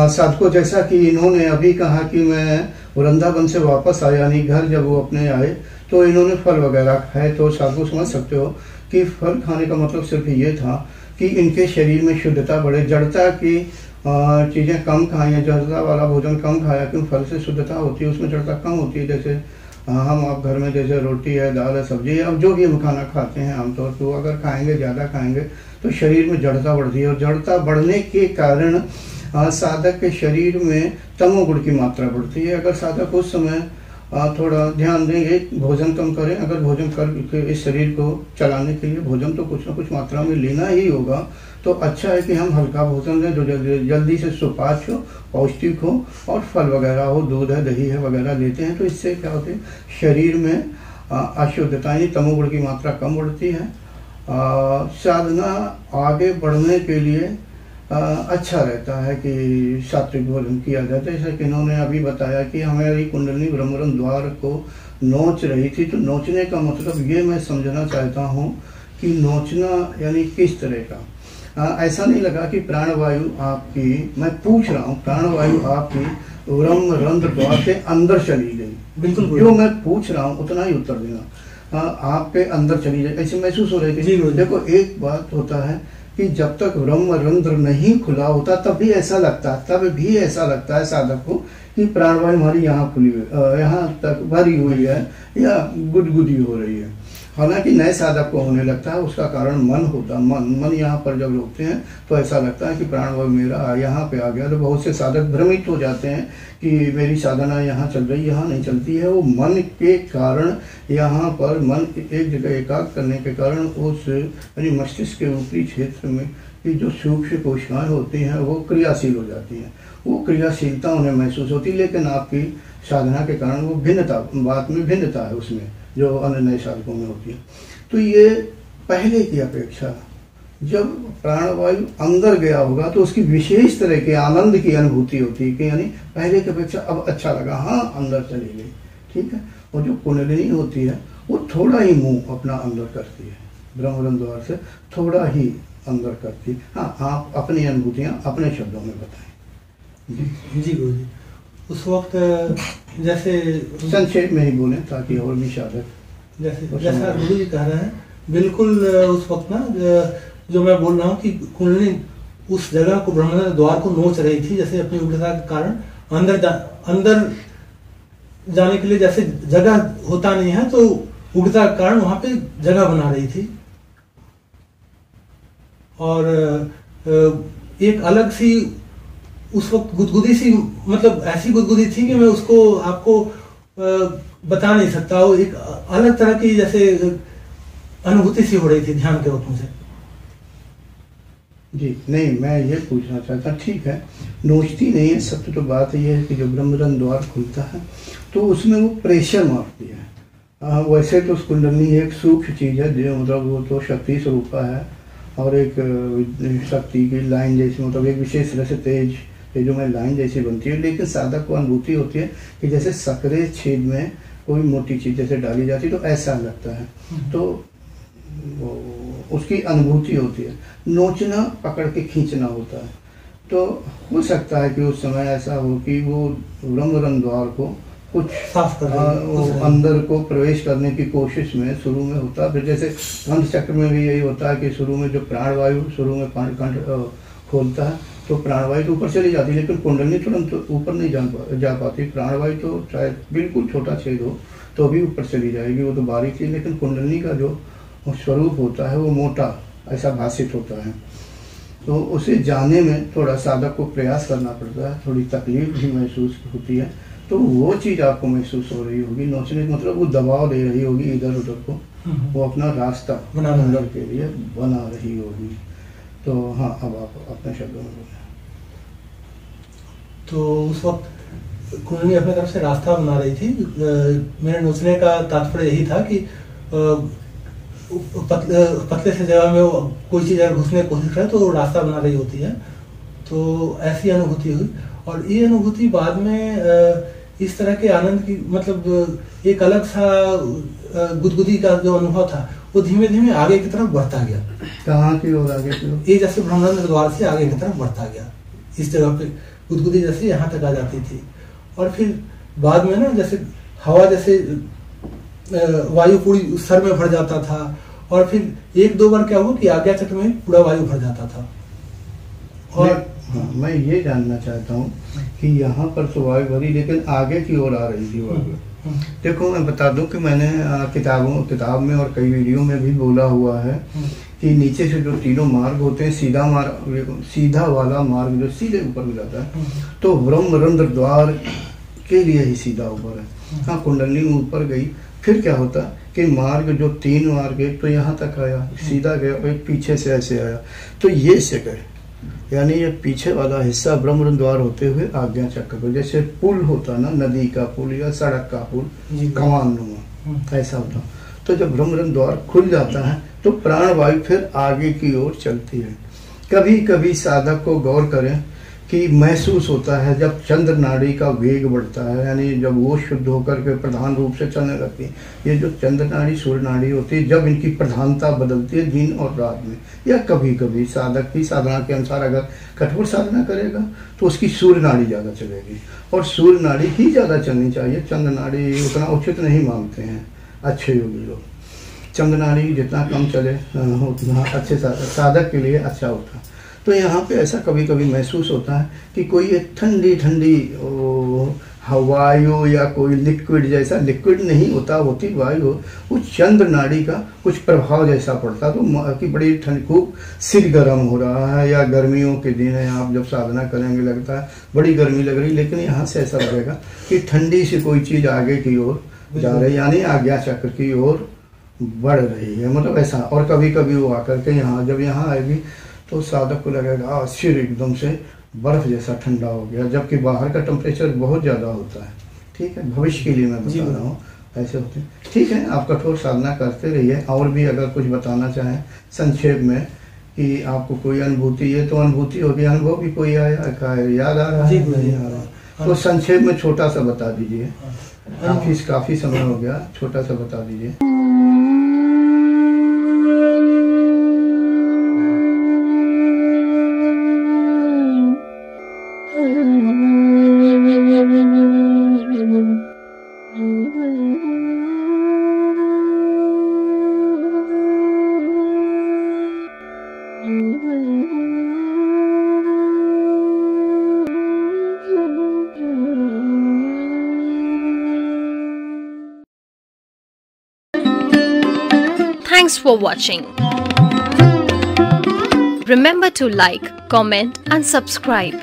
साधकों, जैसा कि इन्होंने अभी कहा कि मैं वृंदावन से वापस आया, यानी घर जब वो अपने आए तो इन्होंने फल वगैरह खाए, तो साधकों समझ सकते हो कि फल खाने का मतलब सिर्फ ये था कि इनके शरीर में शुद्धता बढ़े। जड़ता की चीज़ें कम खाएं, जड़ता वाला भोजन कम खाया, क्यों? फल से शुद्धता होती है, उसमें जड़ता कम होती है। जैसे हम आप घर में जैसे रोटी है, दाल है, सब्जी है, अब जो भी हम खाना खाते हैं आमतौर पर, तो अगर खाएंगे, ज़्यादा खाएंगे तो शरीर में जड़ता बढ़ती है, और जड़ता बढ़ने के कारण साधक के शरीर में तमोगुण की मात्रा बढ़ती है। अगर साधक उस समय थोड़ा ध्यान देंगे, भोजन कम करें, अगर भोजन कर इस शरीर को चलाने के लिए भोजन तो कुछ ना कुछ मात्रा में लेना ही होगा, तो अच्छा है कि हम हल्का भोजन लें जो जल्दी से सुपाच्य हो, पौष्टिक हो, और फल वगैरह हो, दूध है, दही है वगैरह लेते हैं, तो इससे क्या होते हैं, शरीर में अशुद्धता यानी तमोगुण की मात्रा कम बढ़ती है। साधना आगे बढ़ने के लिए अच्छा रहता है कि सात्विक भोजन किया जाता है। जैसे कि इन्होंने अभी बताया कि हमारी कुंडली ब्रह्मरंध द्वार को नोच रही थी, तो नोचने का मतलब ये मैं समझना चाहता हूँ कि नोचना यानी किस तरह का। ऐसा नहीं लगा कि प्राणवायु आपकी, मैं पूछ रहा हूँ, प्राणवायु आपकी ब्रह्मरंध द्वार से अंदर चली गई, बिल्कुल जो मैं पूछ रहा हूँ उतना ही उत्तर देना। आपके अंदर चली जाए ऐसे महसूस हो रही थी। देखो, एक बात होता है कि जब तक ब्रह्मरंध्र नहीं खुला होता तब भी ऐसा लगता है साधक को कि प्राणवायु हमारी यहाँ खुली हुई, यहाँ तक भरी हुई है या गुदगुदी हो रही है। हालांकि नए साधक को होने लगता है, उसका कारण मन होता है। मन यहाँ पर जब रोकते हैं तो ऐसा लगता है कि प्राणवायु मेरा यहाँ पे आ गया। तो बहुत से साधक भ्रमित हो जाते हैं कि मेरी साधना यहाँ चल रही, यहाँ नहीं चलती है। वो मन के कारण, यहाँ पर मन एक जगह एकाग्र करने के कारण उस यानी मस्तिष्क के ऊपरी क्षेत्र में कि जो सूक्ष्म कोशिकाएं होती हैं वो क्रियाशील हो जाती हैं, वो क्रियाशीलता उन्हें महसूस होती है। लेकिन आपकी साधना के कारण वो भिन्नता, बात में भिन्नता है उसमें जो अन्य नए साधकों में होती है। तो ये पहले की अपेक्षा जब प्राणवायु अंदर गया होगा तो उसकी विशेष तरह के आनंद की अनुभूति होती है कि यानी पहले की अपेक्षा अब अच्छा लगा, हाँ अंदर चली गई, ठीक है। और जो कुंडलिनी होती है वो थोड़ा ही मुंह अपना अंदर करती है, ब्रह्मरंध्र द्वार से थोड़ा ही अंदर करती है। हाँ, आप अपनी अनुभूतियाँ अपने शब्दों में बताएं। जी गुरु जी, उस वक्त जैसे संक्षेप में ही बोले ताकि और भी साधक जैसा गुरु जी कह रहे हैं, बिल्कुल उस वक्त ना जो मैं बोल रहा हूँ कि कुंडली उस जगह को, ब्रह्मरंध्र द्वार को नोच रही थी, जैसे अपनी उग्रता के कारण अंदर जाने के लिए जैसे जगह होता नहीं है, तो उग्रता के कारण वहां पे जगह बना रही थी। और एक अलग सी उस वक्त गुदगुदी सी, मतलब ऐसी गुदगुदी थी कि मैं उसको आपको बता नहीं सकता। वो एक अलग तरह की जैसे अनुभूति सी हो रही थी ध्यान के वक्त मुझे। जी नहीं, मैं ये पूछना चाहता, ठीक है नोचती नहीं है, सत्य तो बात ये है कि जब ब्रह्मरंध्र द्वार खुलता है तो उसमें वो प्रेशर मारती है। वैसे तो कुंडली एक सूक्ष्म चीज़ है, जो मतलब वो तो शक्ति स्वरूपा है और एक शक्ति की लाइन जैसी, मतलब एक विशेष तरह से तेजों में लाइन जैसी बनती है। लेकिन साधक को अनुभूति होती है कि जैसे सकरे छेद में कोई मोटी चीज़ जैसे डाली जाती है, तो ऐसा लगता है, तो उसकी अनुभूति होती है। नोचना पकड़ के खींचना होता है। तो हो सकता है कि उस समय ऐसा हो कि वो ब्रह्मरंध्र द्वार को कुछ साफ कर अंदर को प्रवेश करने की कोशिश में शुरू में होता है। फिर जैसे कंठ चक्र में भी यही होता है कि शुरू में जो प्राणवायु शुरू में कंठ खोलता है तो प्राणवायु तो ऊपर चली जाती है, लेकिन कुंडली तुरंत ऊपर नहीं जा पाती। प्राणवायु तो चाहे बिल्कुल छोटा छेद हो तो भी ऊपर चली जाएगी, वो तो बारीक थी। लेकिन कुंडली का जो स्वरूप होता है वो मोटा ऐसा भाषित होता है, तो उसे जाने में थोड़ा साधक को प्रयास करना पड़ता है, थोड़ी तकलीफ भी महसूस होती है। तो वो चीज़ आपको महसूस हो रही होगी। नोचने का मतलब वो दबाव दे रही होगी इधर उधर को, वो अपना रास्ता अंदर के लिए बना रही होगी। तो हाँ, अब आप अपने शब्दों में बोलें। तो उस वक्त कुंडली अपने तरफ से रास्ता बना रही थी। मेरे नोचने का तात्पर्य यही था कि पतले से जगह में कोई चीज़ अगर घुसने की कोशिश करे तो रास्ता बना रही होती है। तो ऐसी अनुभूति हुई, और ये अनुभूति बाद में इस तरह के आनंद की, मतलब एक अलग सा गुदगुदी का जो अनुभव था वो धीमे धीमे आगे की तरफ बढ़ता गया। कहाँ की ओर आगे की ओर? ये जैसे ब्रह्मरंध्र द्वार से आगे की तरफ बढ़ता गया, इस जगह पे गुदगुदी जैसे यहाँ तक आ जाती थी। और फिर बाद में ना जैसे हवा जैसे वायु पूरी सर में भर जाता था, और फिर एक दो बार क्या हुआ कि आज्ञा चक्र में पूरा वायु भर जाता था। और मैं ये जानना चाहता हूँ कि यहाँ पर तो वायु भरी, लेकिन आगे की ओर आ रही थी वायु। देखो मैं बता दूं कि मैंने किताब में और कई वीडियो में भी बोला हुआ है कि नीचे से जो तीनों मार्ग होते हैं, सीधा वाला मार्ग जो सीधे ऊपर हो जाता है, तो ब्रह्मरंध्र द्वार के लिए ही सीधा ऊपर है। हाँ, कुंडली ऊपर गई, फिर क्या होता कि मार्ग जो 3 मार्ग एक तो यहाँ तक आया, सीधा गया, और एक पीछे से ऐसे आया, तो ये से गए, यानी ये पीछे वाला हिस्सा ब्रह्मरंध्र द्वार होते हुए आज्ञा चक्र को, जैसे पुल होता ना, नदी का पुल या सड़क का पुल, कमानुमा ऐसा होता। तो जब ब्रह्मरंध्र द्वार खुल जाता है तो प्राणवायु फिर आगे की ओर चलती है। कभी कभी साधक को गौर करें कि महसूस होता है जब चंद्र नाड़ी का वेग बढ़ता है, यानी जब वो शुद्ध होकर के प्रधान रूप से चलने लगती है। ये जो चंद्र नाड़ी सूर्य नाड़ी होती है, जब इनकी प्रधानता बदलती है दिन और रात में, या कभी कभी साधक की साधना के अनुसार अगर कठोर साधना करेगा तो उसकी सूर्य नाड़ी ज़्यादा चलेगी, और सूर्य नाड़ी ही ज़्यादा चलनी चाहिए। चंद्र नाड़ी उतना उचित नहीं मानते हैं अच्छे योगी लोग। चंद्र नाड़ी जितना कम चले उतना अच्छे साधक के लिए अच्छा होता है। तो यहाँ पे ऐसा कभी कभी महसूस होता है कि कोई एक ठंडी ठंडी वायु या कोई लिक्विड जैसा, लिक्विड नहीं होता, होती वायु, वो चंद्र नाड़ी का कुछ प्रभाव जैसा पड़ता, तो कि बड़ी ठंड, खूब सिर गर्म हो रहा है, या गर्मियों के दिन है, आप जब साधना करेंगे लगता है बड़ी गर्मी लग रही, लेकिन यहाँ से ऐसा लगेगा कि ठंडी सी कोई चीज़ आगे की ओर जा रही, यानी आज्ञा चक्र की ओर बढ़ रही है, मतलब ऐसा। और कभी कभी वो आकर के यहाँ, जब यहाँ आएगी तो साधक को लगेगा सिर एकदम से बर्फ जैसा ठंडा हो गया, जबकि बाहर का टेम्परेचर बहुत ज़्यादा होता है। ठीक है, भविष्य के लिए मैं बता रहा हूँ, ऐसे होते हैं। ठीक है, आप कठोर साधना करते रहिए। और भी अगर कुछ बताना चाहें संक्षेप में कि आपको कोई अनुभूति, ये तो अनुभूति होगी, अनुभव भी कोई आया, याद आ रहा है, नहीं आ रहा, तो संक्षेप में छोटा सा बता दीजिए। काफ़ी समय हो गया, छोटा सा बता दीजिए। Thanks for watching. Remember to like, comment and subscribe.